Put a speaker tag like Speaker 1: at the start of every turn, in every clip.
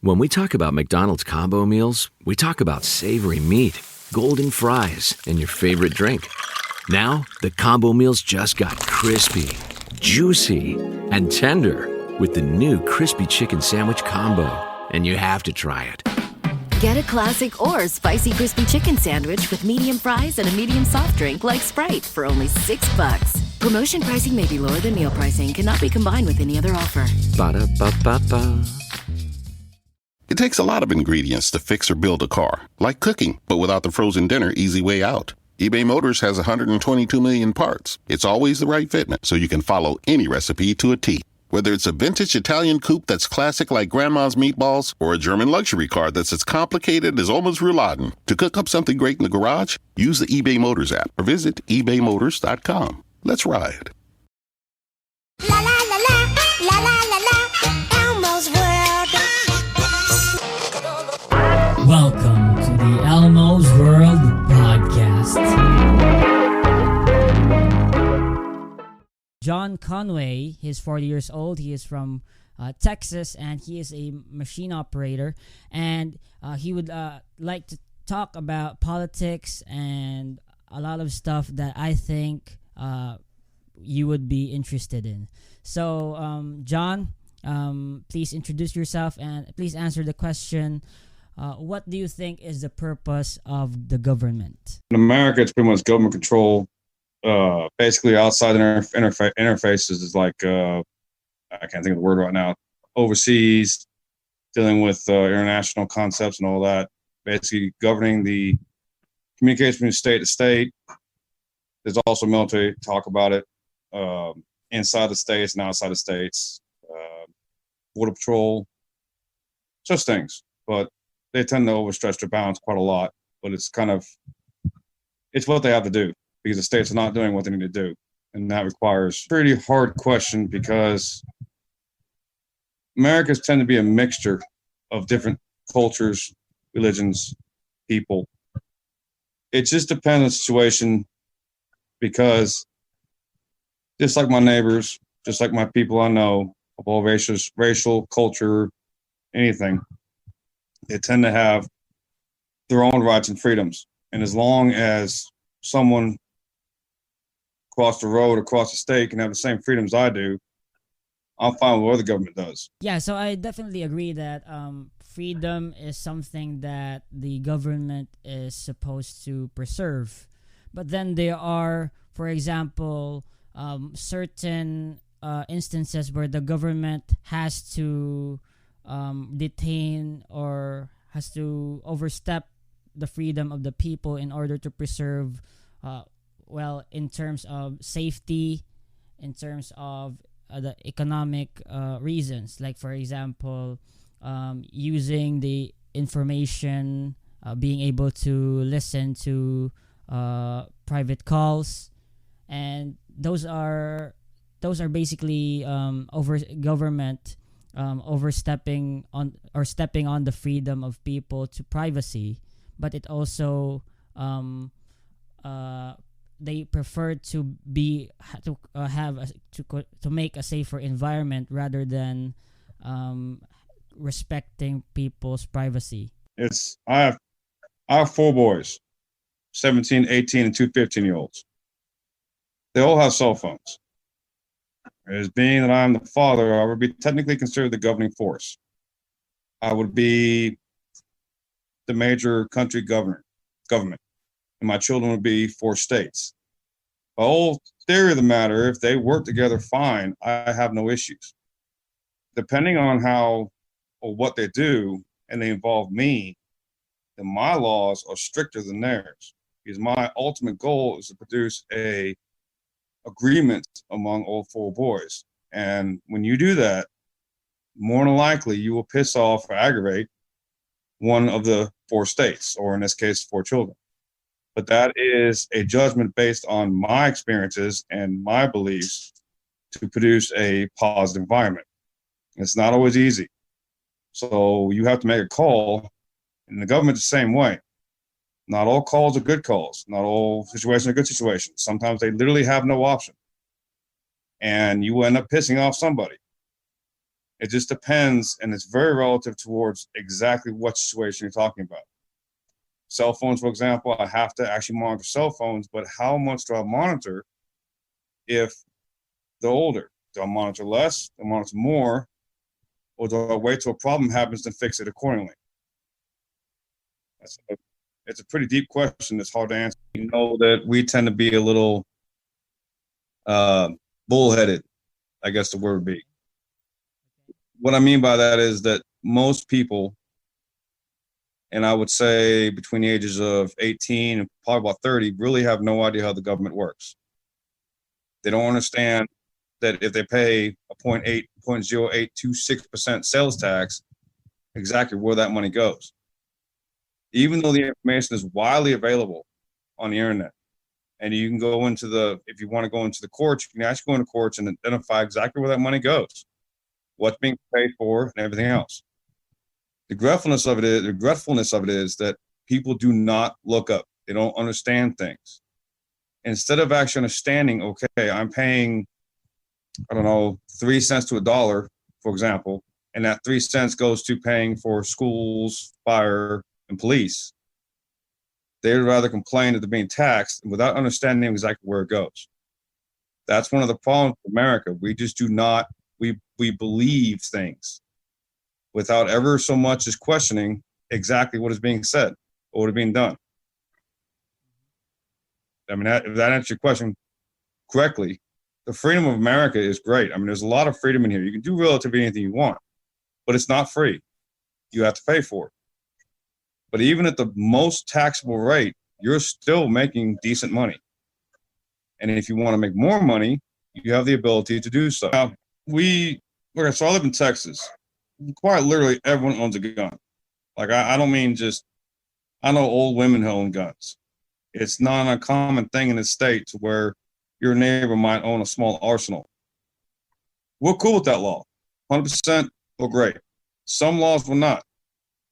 Speaker 1: When we talk about McDonald's combo meals, we talk about savory meat, golden fries, and your favorite drink. Now, the combo meals just got crispy, juicy, and tender with the new Crispy Chicken Sandwich Combo. And you have to try it.
Speaker 2: Get a classic or spicy crispy chicken sandwich with medium fries and a medium soft drink like Sprite for only $6. Promotion pricing may be lower than meal pricing. Cannot be combined with any other offer.
Speaker 1: Ba-da-ba-ba-ba.
Speaker 3: It takes a lot of ingredients to fix or build a car, like cooking, but without the frozen dinner easy way out. eBay Motors has 122 million parts. It's always the right fitment, so you can follow any recipe to a T. Whether it's a vintage Italian coupe that's classic like Grandma's meatballs or a German luxury car that's as complicated as Oma's rouladen, to cook up something great in the garage, use the eBay Motors app or visit ebaymotors.com. Let's ride.
Speaker 4: La la la la, la la la la, Elmo's World.
Speaker 5: Welcome to the Elmo's World podcast. John Conway, he's 40 years old. He is from Texas, and he is a machine operator. And he would like to talk about politics and a lot of stuff that I think you would be interested in. So, John, please introduce yourself and please answer the question. What do you think is the purpose of the government?
Speaker 6: In America, it's pretty much government control. Basically, outside interfaces is like, I can't think of the word right now, overseas, dealing with international concepts and all that. Basically, governing the communication from state to state. There's also military talk about it, inside the states and outside the states, border patrol, such things. But they tend to overstretch their bounds quite a lot. But it's it's what they have to do, because the states are not doing what they need to do. And that requires a pretty hard question, because Americans tend to be a mixture of different cultures, religions, people. It just depends on the situation, because just like my neighbors, just like my people I know, of all races, racial, culture, anything, they tend to have their own rights and freedoms. And as long as someone across the road, across the state can have the same freedoms I do, I'm fine with what the government does.
Speaker 5: Yeah, so I definitely agree that freedom is something that the government is supposed to preserve. But then there are, for example, certain instances where the government has to detain or has to overstep the freedom of the people in order to preserve, in terms of safety, in terms of the economic reasons. Like, for example, using the information, being able to listen to private calls, and those are basically government overstepping on or stepping on the freedom of people to privacy. But it also they prefer to make a safer environment rather than respecting people's privacy.
Speaker 6: I have 4 boys, 17, 18, and 2 15-year-olds. They all have cell phones. As being that I'm the father, I would be technically considered the governing force. I would be the major country government, and my children would be 4 states. The whole theory of the matter, if they work together fine, I have no issues. Depending on how or what they do, and they involve me, then my laws are stricter than theirs. Because my ultimate goal is to produce a agreement among all 4 boys. And when you do that, more than likely you will piss off or aggravate one of the 4 states, or in this case, 4 children. But that is a judgment based on my experiences and my beliefs to produce a positive environment. It's not always easy. So you have to make a call, and the government's the same way. Not all calls are good calls. Not all situations are good situations. Sometimes they literally have no option. And you end up pissing off somebody. It just depends, and it's very relative towards exactly what situation you're talking about. Cell phones, for example, I have to actually monitor cell phones, but how much do I monitor if they're older? Do I monitor less? Do I monitor more? Or do I wait till a problem happens and fix it accordingly? It's a pretty deep question. It's hard to answer. You know that we tend to be a little bullheaded, I guess the word would be. What I mean by that is that most people, and I would say between the ages of 18 and probably about 30, really have no idea how the government works. They don't understand that if they pay a 0.0826% sales tax, exactly where that money goes. Even though the information is widely available on the internet, and you can go into if you want to go into the courts, you can actually go into courts and identify exactly where that money goes, what's being paid for, and everything else. The regretfulness of it is that people do not look up. They don't understand things. Instead of actually understanding, okay, I'm paying, 3 cents to $1, for example, and that 3 cents goes to paying for schools, fire, and police. They'd rather complain that they're being taxed without understanding exactly where it goes. That's one of the problems with America. We just do not, we believe things without ever so much as questioning exactly what is being said or what is being done. I mean, if that answers your question correctly, the freedom of America is great. I mean, there's a lot of freedom in here. You can do relatively anything you want, but it's not free. You have to pay for it. But even at the most taxable rate, you're still making decent money. And if you want to make more money, you have the ability to do so. Now, so I live in Texas. Quite literally, everyone owns a gun. Like, I don't mean just, I know old women who own guns. It's not an uncommon thing in the state to where your neighbor might own a small arsenal. We're cool with that law. 100%, well, great. Some laws will not.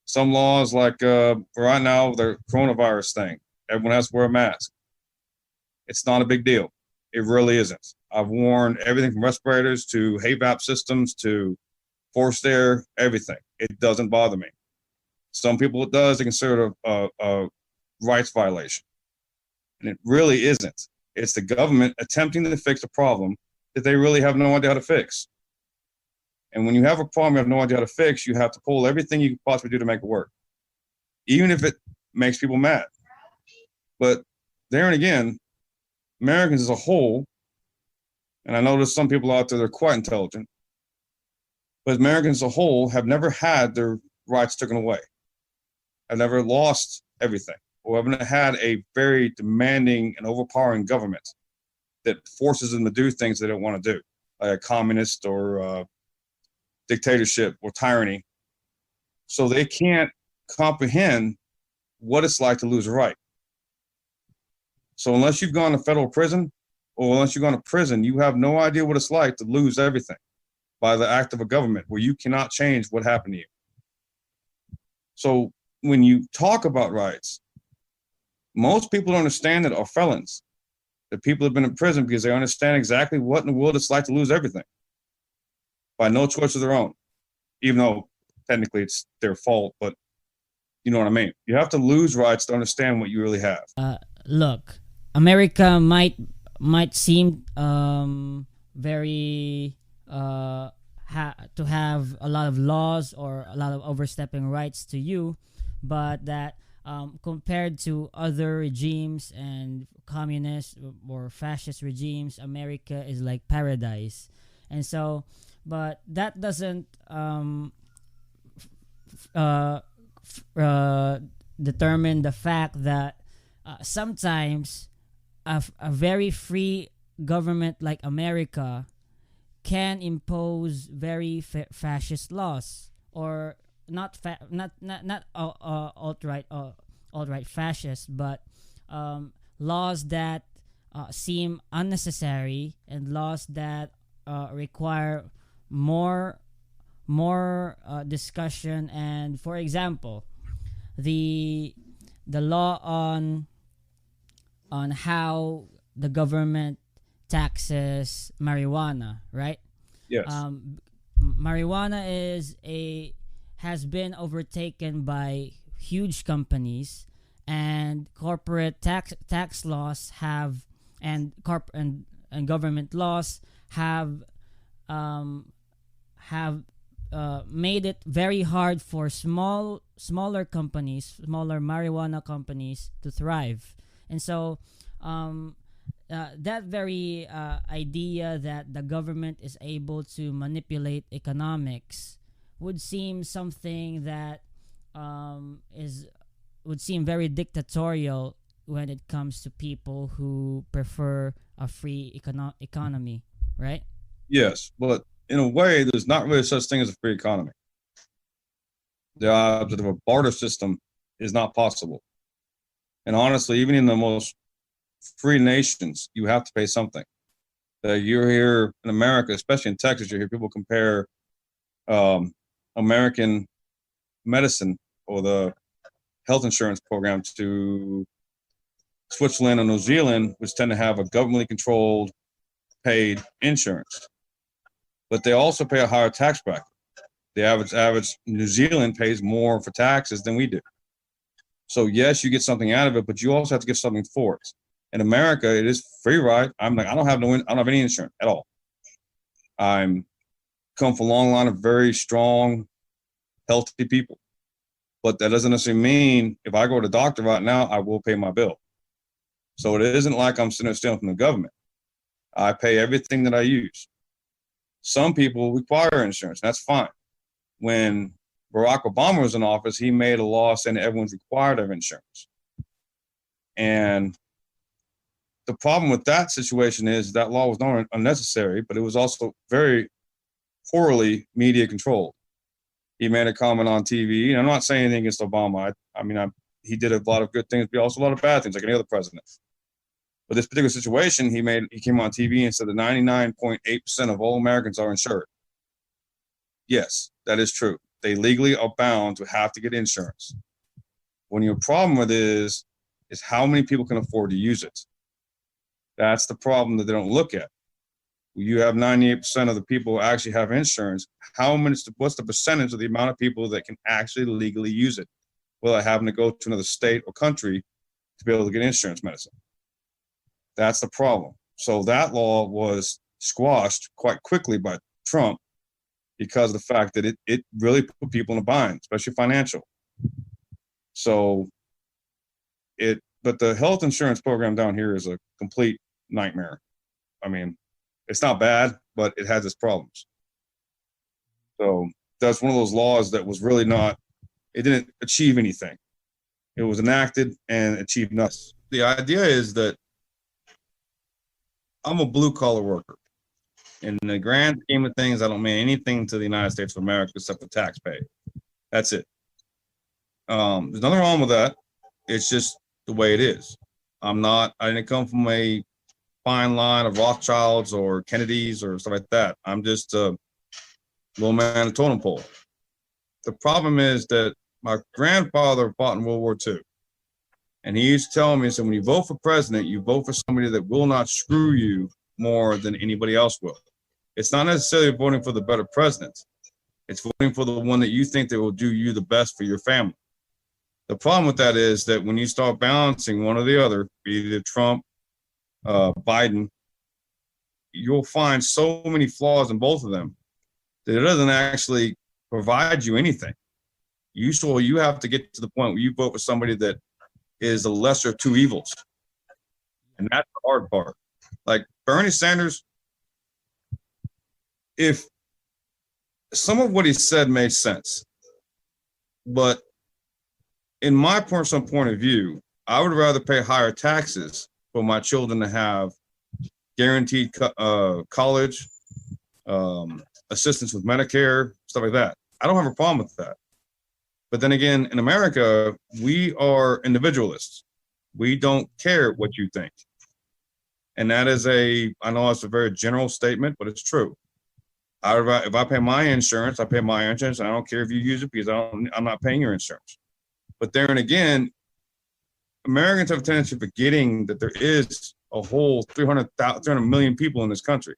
Speaker 6: Some laws, like right now, the coronavirus thing, everyone has to wear a mask. It's not a big deal. It really isn't. I've worn everything from respirators to HVAC systems to forced air, everything. It doesn't bother me. Some people it does. They consider it a rights violation. And it really isn't. It's the government attempting to fix a problem that they really have no idea how to fix. And when you have a problem you have no idea how to fix, you have to pull everything you can possibly do to make it work, even if it makes people mad. But there and again, Americans as a whole, and I know there's some people out there that are quite intelligent, but Americans as a whole have never had their rights taken away. Have never lost everything, or haven't had a very demanding and overpowering government that forces them to do things they don't want to do, like a communist or dictatorship or tyranny. So they can't comprehend what it's like to lose a right. So unless you've gone to federal prison, or unless you've gone to prison, you have no idea what it's like to lose everything by the act of a government where you cannot change what happened to you. So when you talk about rights, most people don't understand that are felons. That people have been in prison because they understand exactly what in the world it's like to lose everything by no choice of their own, even though technically it's their fault, but you know what I mean. You have to lose rights to understand what you really have.
Speaker 5: Look, America might seem very to have a lot of laws or a lot of overstepping rights to you, but that compared to other regimes and communist or fascist regimes, America is like paradise. And so, but that doesn't determine the fact that sometimes a very free government like America can impose very fascist laws, or not outright fascist, but laws that seem unnecessary and laws that require more discussion. And for example, the law on how the government taxes marijuana, right?
Speaker 6: Yes.
Speaker 5: marijuana has been overtaken by huge companies, and corporate tax laws have and government laws have made it very hard for smaller marijuana companies to thrive. And so that very idea that the government is able to manipulate economics would seem something that would seem very dictatorial when it comes to people who prefer a free economy, right?
Speaker 6: Yes, but in a way, there's not really such thing as a free economy. The opposite of a barter system is not possible. And honestly, even in the most free nations, you have to pay something. You're here in America, especially in Texas, you hear people compare American medicine or the health insurance program to Switzerland or New Zealand, which tend to have a governmentally controlled, paid insurance. But they also pay a higher tax bracket. The average New Zealand pays more for taxes than we do. So yes, you get something out of it, but you also have to give something for it. In America, it is free ride. I don't have any insurance at all. I'm come from a long line of very strong, healthy people. But that doesn't necessarily mean if I go to the doctor right now, I will pay my bill. So it isn't like I'm sitting there stealing from the government. I pay everything that I use. Some people require insurance. That's fine. When Barack Obama was in office, he made a law saying that everyone's required to have insurance. And the problem with that situation is that law was not unnecessary, but it was also very poorly media controlled. He made a comment on TV, and I'm not saying anything against Obama. He did a lot of good things, but also a lot of bad things, like any other president. But this particular situation, he came on TV and said that 99.8% of all Americans are insured. Yes, that is true. They legally are bound to have to get insurance. When your problem with it is how many people can afford to use it. That's the problem that they don't look at. You have 98% of the people who actually have insurance. What's the percentage of the amount of people that can actually legally use it without having to go to another state or country to be able to get insurance medicine? That's the problem. So that law was squashed quite quickly by Trump because of the fact that it really put people in a bind, especially financial. But the health insurance program down here is a complete nightmare. I mean, it's not bad, but it has its problems. So that's one of those laws that was really it didn't achieve anything. It was enacted and achieved nothing. The idea is that I'm a blue collar worker. In the grand scheme of things, I don't mean anything to the United States of America except for tax pay. That's it. There's nothing wrong with that. It's just the way it is. I didn't come from a fine line of Rothschilds or Kennedys or stuff like that. I'm just a little man on a totem pole. The problem is that my grandfather fought in World War II. And he used to tell me, so when you vote for president, you vote for somebody that will not screw you more than anybody else will. It's not necessarily voting for the better president. It's voting for the one that you think that will do you the best for your family. The problem with that is that when you start balancing one or the other, either Trump, Biden, you'll find so many flaws in both of them that it doesn't actually provide you anything. You have to get to the point where you vote for somebody that is the lesser of two evils. And that's the hard part. Like Bernie Sanders, if some of what he said made sense, but in my personal point of view, I would rather pay higher taxes for my children to have guaranteed college, assistance with Medicare, stuff like that. I don't have a problem with that. But then again, in America, we are individualists. We don't care what you think. And that is I know it's a very general statement, but it's true. If I pay my insurance, I pay my insurance, and I don't care if you use it because I'm not paying your insurance. But there and again, Americans have a tendency of forgetting that there is a whole 300 million people in this country.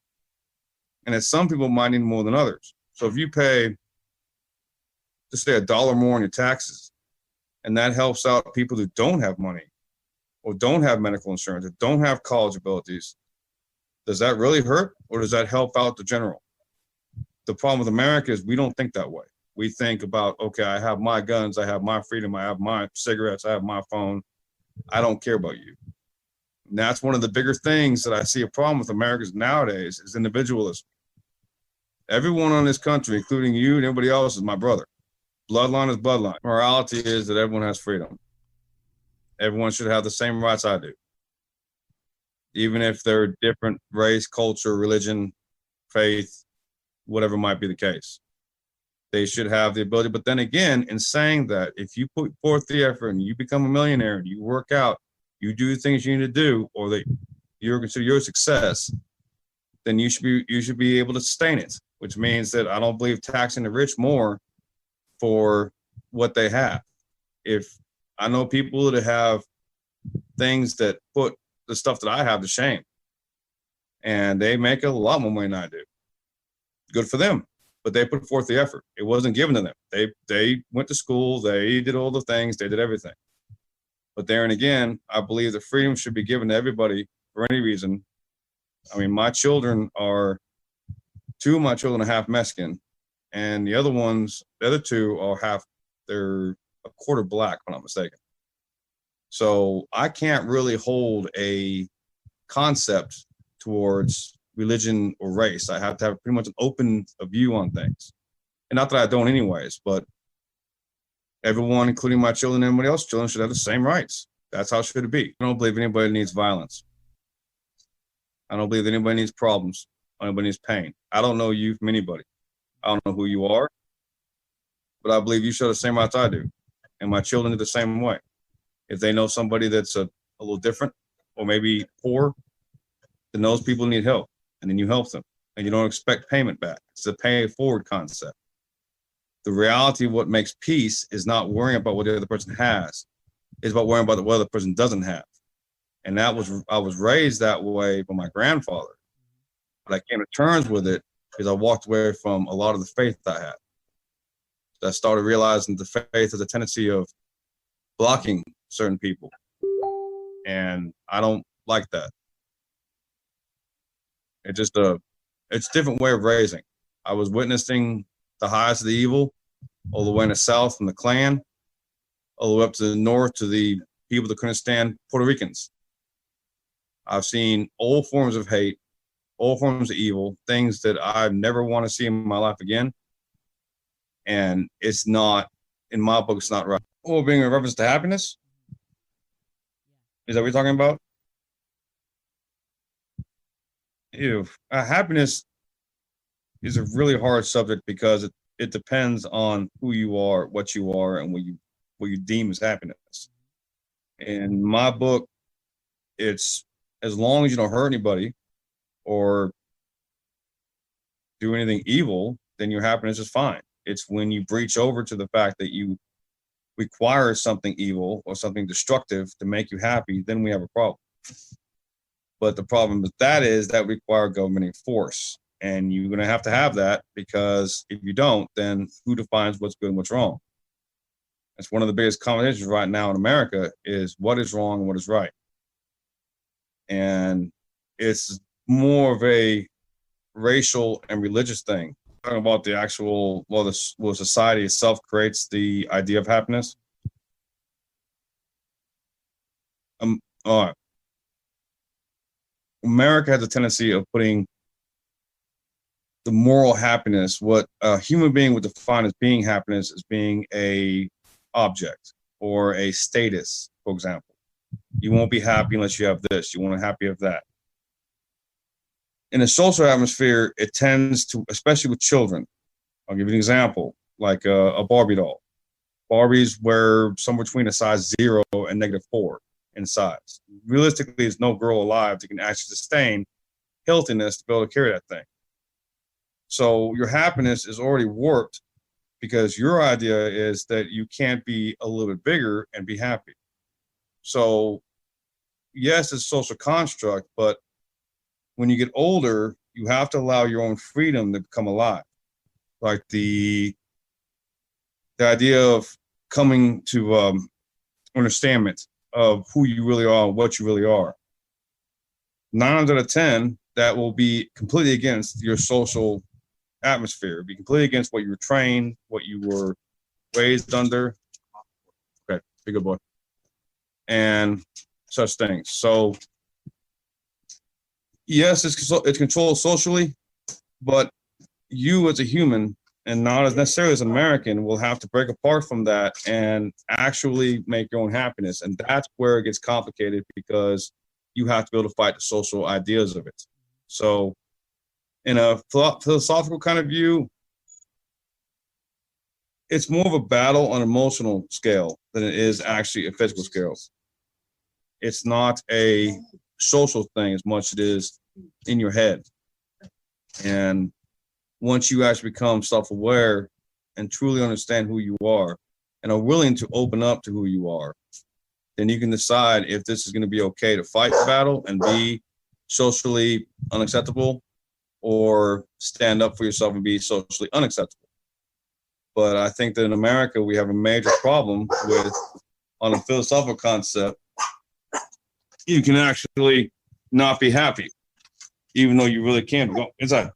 Speaker 6: And that some people might need more than others. So if you pay, just say $1 more on your taxes, and that helps out people who don't have money or don't have medical insurance or don't have college abilities, does that really hurt, or does that help out the general? The problem with America is we don't think that way. We think about, okay, I have my guns, I have my freedom, I have my cigarettes, I have my phone. I don't care about you. And that's one of the bigger things that I see a problem with Americans nowadays is individualism. Everyone on this country, including you and everybody else, is my brother. Bloodline is bloodline. Morality is that everyone has freedom. Everyone should have the same rights I do. Even if they're different race, culture, religion, faith, whatever might be the case. They should have the ability. But then again, in saying that, if you put forth the effort and you become a millionaire and you work out, you do the things you need to do, or that you're considered your success, then you should be able to sustain it, which means that I don't believe taxing the rich more for what they have. If I know people that have things that put the stuff that I have to shame, and they make a lot more money than I do. Good for them, but they put forth the effort. It wasn't given to them. They went to school, they did all the things, they did everything. But there and again, I believe that freedom should be given to everybody for any reason. I mean, two of my children are half Mexican, and the other two are they're a quarter black, if I'm not mistaken. So I can't really hold a concept towards religion or race. I have to have pretty much an open view on things. And not that I don't anyways, but everyone, including my children and everybody else's children, should have the same rights. That's how it should be. I don't believe anybody needs violence. I don't believe anybody needs problems. Anybody needs pain. I don't know you from anybody. I don't know who you are, but I believe you show the same rights I do. And my children do the same way. If they know somebody that's a little different or maybe poor, then those people need help. And then you help them. And you don't expect payment back. It's a pay it forward concept. The reality of what makes peace is not worrying about what the other person has. It's about worrying about what the other person doesn't have. And I was raised that way by my grandfather. But I came to terms with it because I walked away from a lot of the faith I had. I started realizing the faith has a tendency of blocking certain people. And I don't like that. It's a different way of raising. I was witnessing the highest of the evil, all the way in the south from the Klan, all the way up to the north to the people that couldn't stand Puerto Ricans. I've seen all forms of hate, all forms of evil, things that I never want to see in my life again. And it's not, in my book, it's not right. Oh, being in reference to happiness? Is that what you're talking about? Happiness is a really hard subject because it depends on who you are, what you are, and what you deem as happiness. In my book, it's as long as you don't hurt anybody or do anything evil, then your happiness is fine. It's when you breach over to the fact that you require something evil or something destructive to make you happy, then we have a problem. But the problem with that is that require government force. And you're going to have that, because if you don't, then who defines what's good and what's wrong? That's one of the biggest conversations right now in America is what is wrong and what is right. And it's more of a racial and religious thing. Talking about the actual, society itself creates the idea of happiness. All right. America has a tendency of putting the moral happiness, what a human being would define as being happiness, as being a object or a status, for example. You won't be happy unless you have this. You won't be happy of that. In a social atmosphere, it tends to, especially with children, I'll give you an example, like a Barbie doll. Barbies wear somewhere between a size 0 and -4 in size. Realistically, there's no girl alive that can actually sustain healthiness to be able to carry that thing. So your happiness is already warped because your idea is that you can't be a little bit bigger and be happy. So yes, it's a social construct, but when you get older, you have to allow your own freedom to become alive. like the idea of coming to understandment of who you really are, what you really are. 9 out of 10, that will be completely against your social atmosphere. It'll be completely against what you were trained, what you were raised under. Okay, be a good boy. And such things. So, yes, it's controlled socially, but you as a human, and not as necessarily as an American, will have to break apart from that and actually make your own happiness. And that's where it gets complicated, because you have to be able to fight the social ideas of it. So in a philosophical kind of view, it's more of a battle on an emotional scale than it is actually a physical scale. It's not a social thing as much as it is in your head. And once you actually become self-aware and truly understand who you are and are willing to open up to who you are, then you can decide if this is going to be okay to fight the battle and be socially unacceptable, or stand up for yourself and be socially unacceptable. But I think that in America, we have a major problem with, on a philosophical concept, you can actually not be happy, even though you really can. Go inside.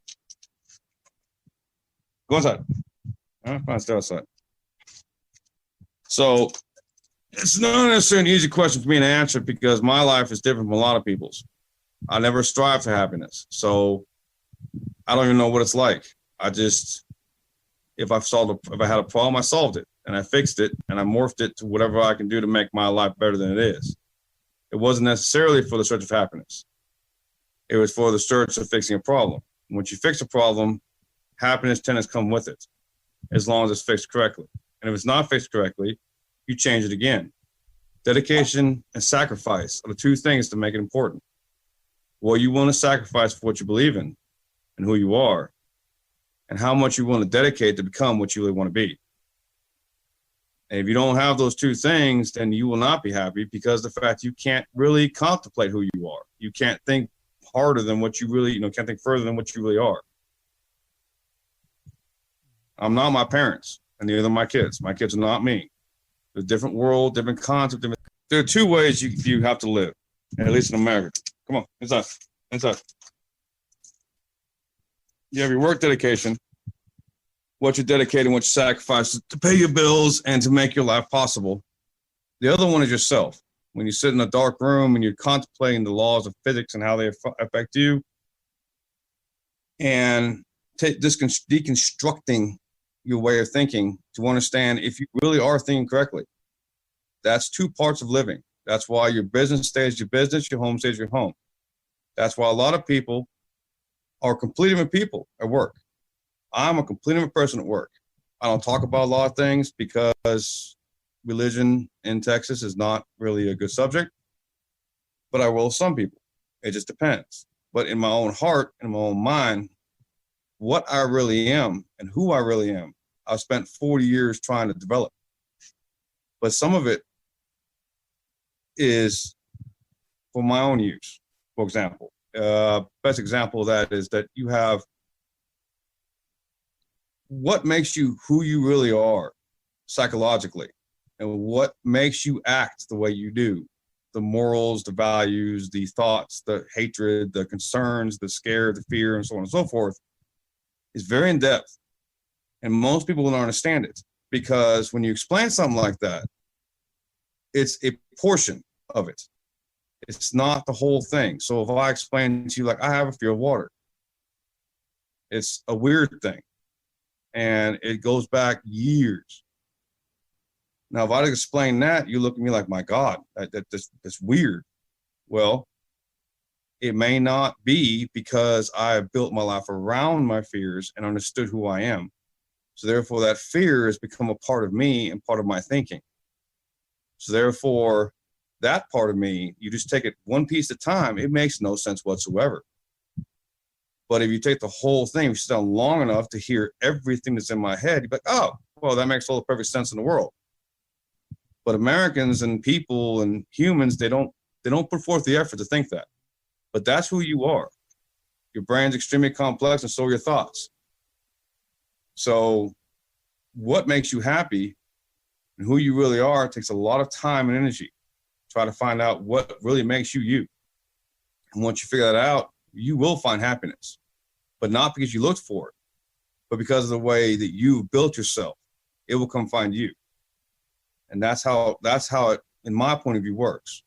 Speaker 6: Go inside. Fine, stay outside. So it's not necessarily an easy question for me to answer, because my life is different from a lot of people's. I never strive for happiness. So I don't even know what it's like. I just, if I had a problem, I solved it and I fixed it and I morphed it to whatever I can do to make my life better than it is. It wasn't necessarily for the search of happiness. It was for the search of fixing a problem. Once you fix a problem, happiness tends to come with it, as long as it's fixed correctly. And if it's not fixed correctly, you change it again. Dedication and sacrifice are the two things to make it important. What you want to sacrifice for what you believe in and who you are, and how much you want to dedicate to become what you really want to be. And if you don't have those two things, then you will not be happy, because the fact you can't really contemplate who you are. You can't think harder than what you really, can't think further than what you really are. I'm not my parents, and neither are my kids. My kids are not me. There's a different world, different concept. There are two ways you have to live, at least in America. Come on, inside. You have your work dedication, what you're dedicating, what you sacrifice to pay your bills and to make your life possible. The other one is yourself. When you sit in a dark room and you're contemplating the laws of physics and how they affect you, and deconstructing your way of thinking to understand if you really are thinking correctly. That's two parts of living. That's why your business stays your business, your home stays your home. That's why a lot of people are completely different people at work. I'm a completely different person at work. I don't talk about a lot of things because religion in Texas is not really a good subject, but I will with some people. It just depends. But in my own heart and my own mind, what I really am and who I really am, I've spent 40 years trying to develop. But some of it is for my own use. For example, best example of that is that you have what makes you who you really are psychologically, and what makes you act the way you do. The morals, the values, the thoughts, the hatred, the concerns, the scare, the fear, and so on and so forth is very in depth. And most people don't understand it, because when you explain something like that, it's a portion of it. It's not the whole thing. So if I explain to you, like, I have a fear of water, it's a weird thing. And it goes back years. Now, if I explain that, you look at me like, my God, that's weird. Well, it may not be, because I have built my life around my fears and understood who I am. So therefore, that fear has become a part of me and part of my thinking. So therefore, that part of me, you just take it one piece at a time, it makes no sense whatsoever. But if you take the whole thing, if you sit down long enough to hear everything that's in my head, you're like, oh, well, that makes all the perfect sense in the world. But Americans and people and humans, they don't put forth the effort to think that. But that's who you are. Your brain's extremely complex, and so are your thoughts. So what makes you happy and who you really are takes a lot of time and energy. Try to find out what really makes you you. And once you figure that out, you will find happiness, but not because you looked for it, but because of the way that you built yourself. It will come find you. And that's how it, in my point of view, works.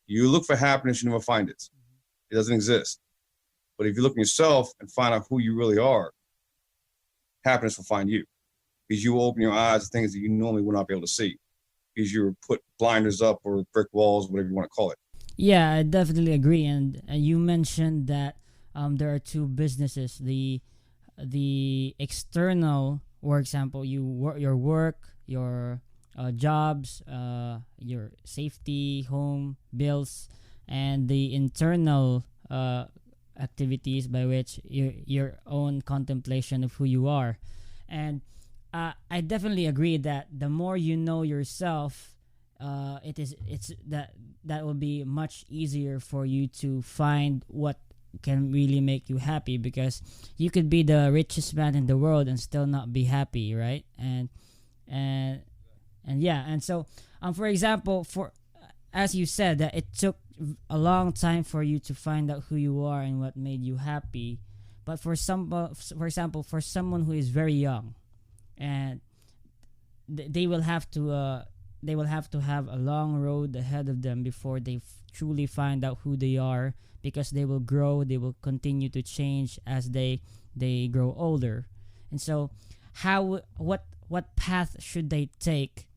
Speaker 6: You look for happiness, you never find it. It doesn't exist. But if you look at yourself and find out who you really are, happiness will find you, because you will open your eyes to things that you normally would not be able to see, because you're put blinders up or brick walls, whatever you want to call it.
Speaker 5: Yeah, I definitely agree. And you mentioned that there are two businesses: the external, for example, your work, your jobs, your safety, home bills, and the internal activities, by which your own contemplation of who you are. And I definitely agree that the more you know yourself, that will be much easier for you to find what can really make you happy, because you could be the richest man in the world and still not be happy, right? And yeah, and so for example, for as you said, that it took a long time for you to find out who you are and what made you happy. But for example, for someone who is very young, and they will have to have a long road ahead of them before they truly find out who they are, because they will grow, they will continue to change as they grow older. And so what path should they take,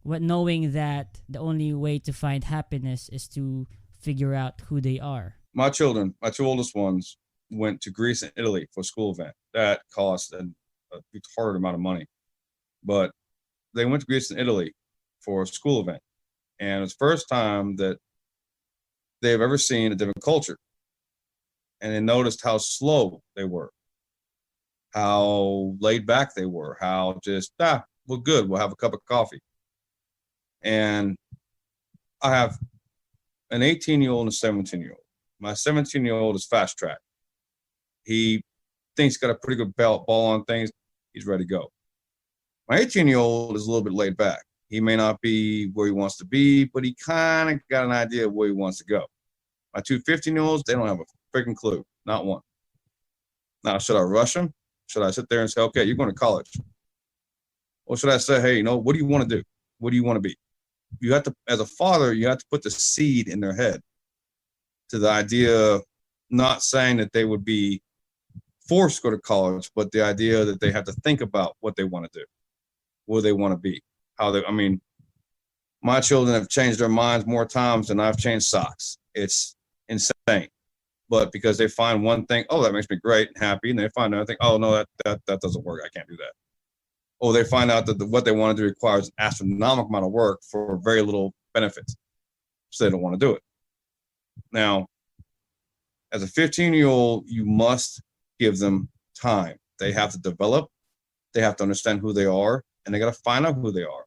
Speaker 5: knowing that the only way to find happiness is to figure out who they are?
Speaker 6: My children, my two oldest ones, went to Greece and Italy for a school event. That cost a retarded amount of money. But they went to Greece and Italy for a school event. And it's the first time that they've ever seen a different culture. And they noticed how slow they were, how laid back they were, how just, we're good, we'll have a cup of coffee. And I have an 18-year-old and a 17-year-old. My 17-year-old is fast track. He thinks he's got a pretty good ball on things. He's ready to go. My 18-year-old is a little bit laid back. He may not be where he wants to be, but he kind of got an idea of where he wants to go. My two 15-year-olds, they don't have a freaking clue, not one. Now, should I rush them? Should I sit there and say, okay, you're going to college? Or should I say, hey, what do you want to do? What do you want to be? You have to, as a father, you have to put the seed in their head to the idea, not saying that they would be forced to go to college, but the idea that they have to think about what they want to do, where they want to be, my children have changed their minds more times than I've changed socks. It's insane. But because they find one thing, that makes me great and happy, and they find another thing, no, that doesn't work. I can't do that. Or they find out that what they want to do requires an astronomical amount of work for very little benefits, so they don't want to do it. Now, as a 15-year-old, you must give them time. They have to develop. They have to understand who they are, and they got to find out who they are.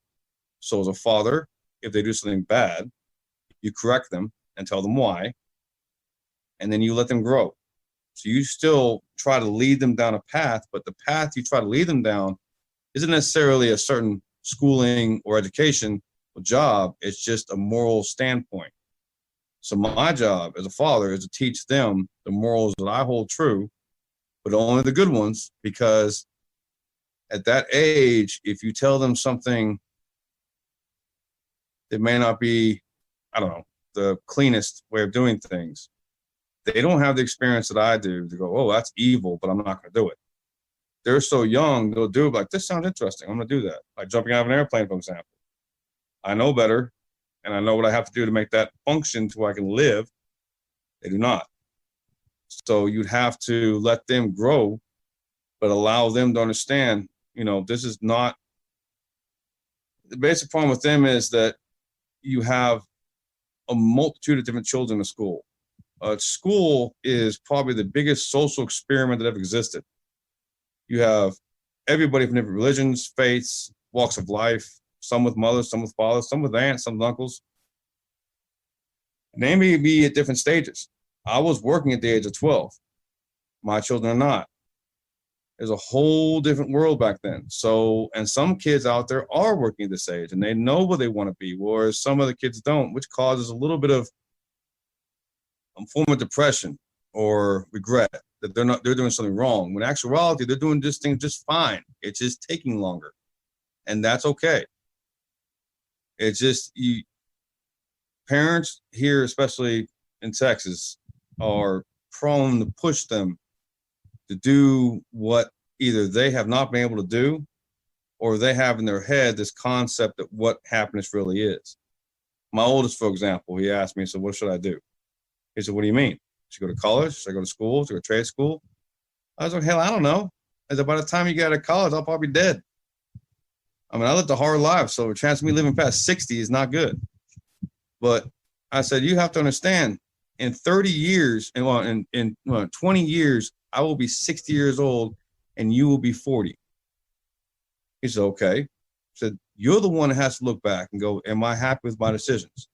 Speaker 6: So as a father, if they do something bad, you correct them and tell them why, and then you let them grow. So you still try to lead them down a path, but the path you try to lead them down isn't necessarily a certain schooling or education or job. It's just a moral standpoint. So my job as a father is to teach them the morals that I hold true, but only the good ones, because at that age, if you tell them something that may not be, the cleanest way of doing things, they don't have the experience that I do to go, that's evil, but I'm not going to do it. They're so young, they'll do it like, this sounds interesting, I'm going to do that. Like jumping out of an airplane, for example. I know better, and I know what I have to do to make that function to where I can live. They do not. So you'd have to let them grow, but allow them to understand, this is not, the basic problem with them is that you have a multitude of different children in school. School is probably the biggest social experiment that ever existed. You have everybody from different religions, faiths, walks of life, some with mothers, some with fathers, some with aunts, some with uncles. And they may be at different stages. I was working at the age of 12. My children are not. There's a whole different world back then. So, and some kids out there are working at this age and they know where they want to be, whereas some of the kids don't, which causes a little bit of a form of depression or regret that they're doing something wrong. When in actuality, they're doing this thing just fine. It's just taking longer. And that's okay. It's just parents here, especially in Texas, are prone to push them to do what either they have not been able to do or they have in their head this concept of what happiness really is. My oldest, for example, he asked me, he said, what should I do? He said, what do you mean? Should I go to college? Should I go to school? Should I go to trade school? I was like, hell, I don't know. I said, by the time you get out of college, I'll probably be dead. I mean, I lived a hard life, so the chance of me living past 60 is not good. But I said, you have to understand, in 30 years, and in 20 years, I will be 60 years old and you will be 40. He said, okay. I said, you're the one that has to look back and go, am I happy with my decisions?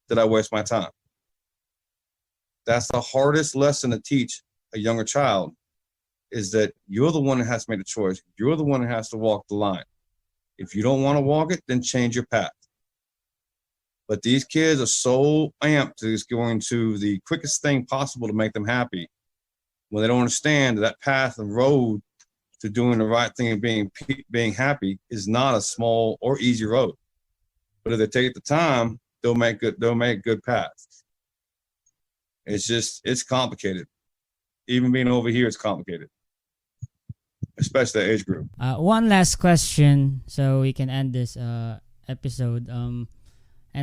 Speaker 6: Did I waste my time? That's the hardest lesson to teach a younger child, is that you're the one that has to make the choice. You're the one that has to walk the line. If you don't want to walk it, then change your path. But these kids are so amped to just going to the quickest thing possible to make them happy, when they don't understand that path and road to doing the right thing and being happy is not a small or easy road. But if they take the time, they'll make good paths. It's complicated. Even being over here, it's complicated, especially that age group.
Speaker 5: One last question, so we can end this episode. And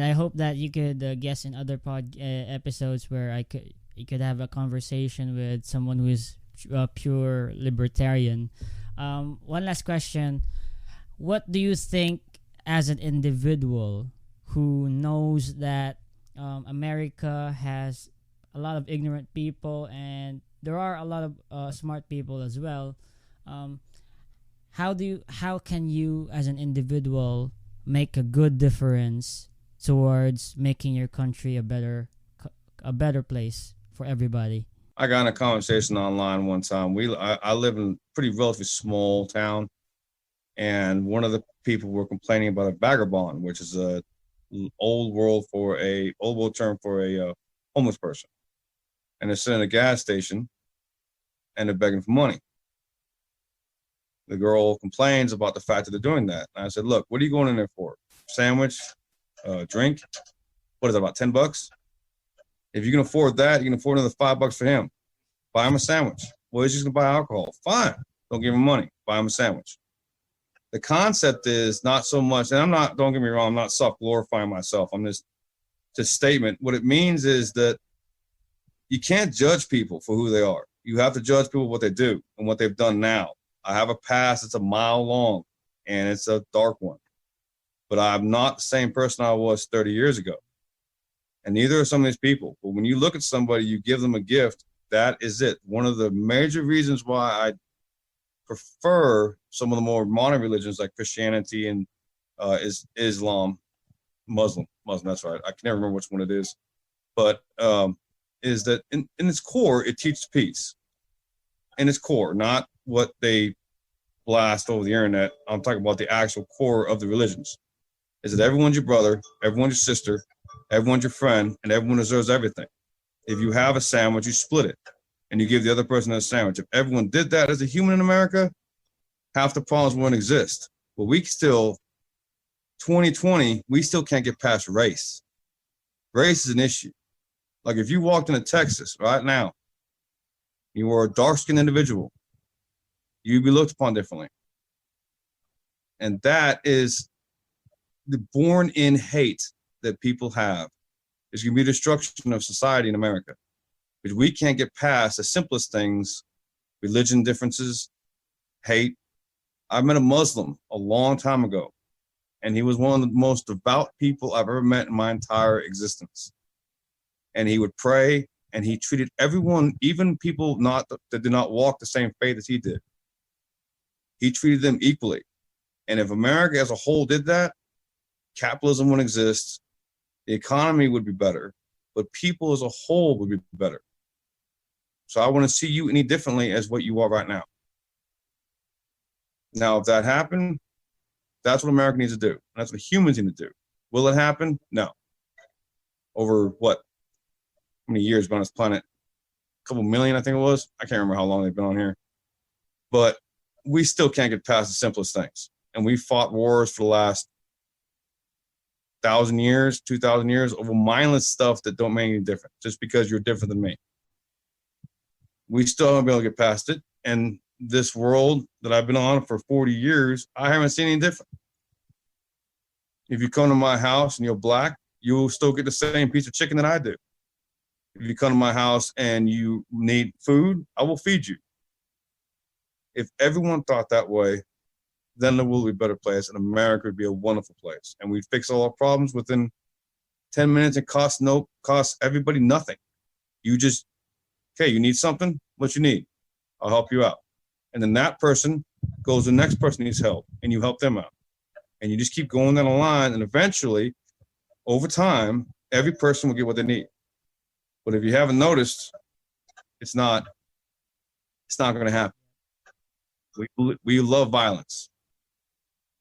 Speaker 5: I hope that you could guest in other episodes where you could have a conversation with someone who is pure libertarian. One last question: what do you think, as an individual who knows that America has a lot of ignorant people and there are a lot of smart people as well? How can you as an individual make a good difference towards making your country a better place for everybody?
Speaker 6: I got in a conversation online one time. I live in a pretty relatively small town, and one of the people were complaining about a vagabond, which is a old world term for a homeless person. And they're sitting at a gas station and they're begging for money. The girl complains about the fact that they're doing that. And I said, look, what are you going in there for? Sandwich? Drink? What is that, about $10? If you can afford that, you can afford another $5 for him. Buy him a sandwich. Well, he's just gonna buy alcohol. Fine. Don't give him money. Buy him a sandwich. The concept is not so much, and don't get me wrong, I'm not self-glorifying myself. I'm just statement. What it means is that you can't judge people for who they are. You have to judge people what they do and what they've done now. I have a past that's a mile long and it's a dark one, but I'm not the same person I was 30 years ago. And neither are some of these people. But when you look at somebody, you give them a gift, that is it. One of the major reasons why I prefer some of the more modern religions like Christianity and is Islam, Muslim, that's right. I can never remember which one it is. But is that in its core, it teaches peace. In its core, not what they blast over the internet. I'm talking about the actual core of the religions. Is that everyone's your brother, everyone's your sister, everyone's your friend, and everyone deserves everything. If you have a sandwich, you split it, and you give the other person a sandwich. If everyone did that as a human in America, half the problems wouldn't exist. But we still, 2020, we still can't get past race. Race is an issue. Like if you walked into Texas right now, you were a dark-skinned individual, you'd be looked upon differently. And that is the born-in hate that people have. It's going to be destruction of society in America. Because we can't get past the simplest things, religion differences, hate. I met a Muslim a long time ago, and he was one of the most devout people I've ever met in my entire existence. And he would pray, and he treated everyone, even people that did not walk the same faith as he did. He treated them equally. And if America as a whole did that, capitalism wouldn't exist, the economy would be better, but people as a whole would be better. So I want to see you any differently as what you are right now. Now, if that happened, that's what America needs to do. That's what humans need to do. Will it happen? No. Over what? How many years been on this planet? A couple million, I think it was. I can't remember how long they've been on here. But we still can't get past the simplest things. And we fought wars for the last 1,000 years, 2,000 years over mindless stuff that don't make any difference just because you're different than me. We still haven't been able to get past it. And this world that I've been on for 40 years, I haven't seen any different. If you come to my house and you're black, you'll still get the same piece of chicken that I do. If you come to my house and you need food, I will feed you. If everyone thought that way, then the world would be a better place and America would be a wonderful place. And we'd fix all our problems within 10 minutes and cost everybody nothing. You just, okay, you need something? What you need? I'll help you out. And then that person goes to the next person needs help and you help them out. And you just keep going down the line and eventually, over time, every person will get what they need. But if you haven't noticed, it's not going to happen. We love violence.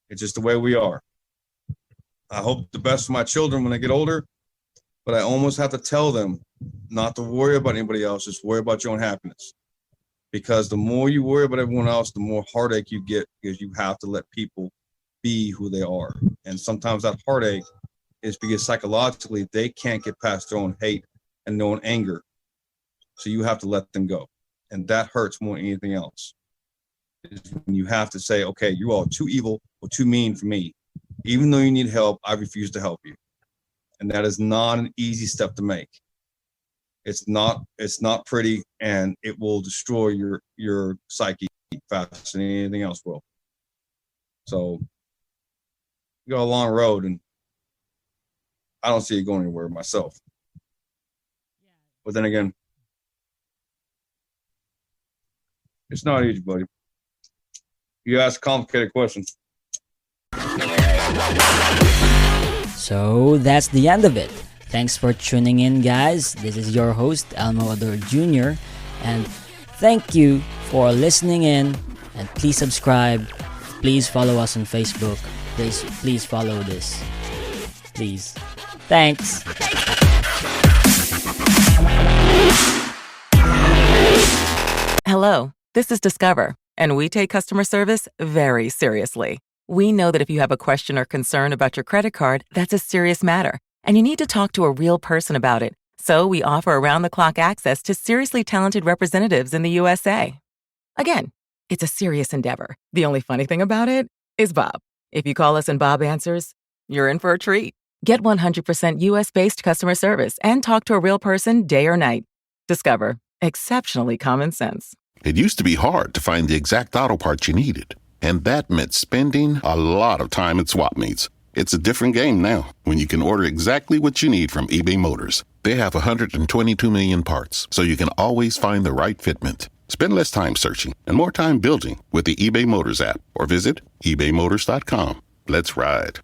Speaker 6: It's just the way we are. I hope the best for my children when they get older, but I almost have to tell them not to worry about anybody else, just worry about your own happiness. Because the more you worry about everyone else, the more heartache you get because you have to let people be who they are. And sometimes that heartache is because psychologically they can't get past their own hate and their own anger. So you have to let them go. And that hurts more than anything else. Is when you have to say, okay, you all are too evil or too mean for me. Even though you need help, I refuse to help you. And that is not an easy step to make. It's not pretty, and it will destroy your psyche faster than anything else will. So you got a long road, and I don't see it going anywhere myself. But then again, it's not easy, buddy. You ask complicated questions.
Speaker 5: So that's the end of it. Thanks for tuning in, guys. This is your host, Elmo Ador Jr. And thank you for listening in. And please subscribe. Please follow us on Facebook. Please follow this. Please. Thanks.
Speaker 7: Hello, this is Discover, and we take customer service very seriously. We know that if you have a question or concern about your credit card, that's a serious matter, and you need to talk to a real person about it. So we offer around-the-clock access to seriously talented representatives in the USA. Again, it's a serious endeavor. The only funny thing about it is Bob. If you call us and Bob answers, you're in for a treat. Get 100% US-based customer service and talk to a real person day or night. Discover. Exceptionally common sense.
Speaker 3: It used to be hard to find the exact auto parts you needed, and that meant spending a lot of time at swap meets. It's a different game now when you can order exactly what you need from eBay Motors. They have 122 million parts, so you can always find the right fitment. Spend less time searching and more time building with the eBay Motors app or visit ebaymotors.com. Let's ride.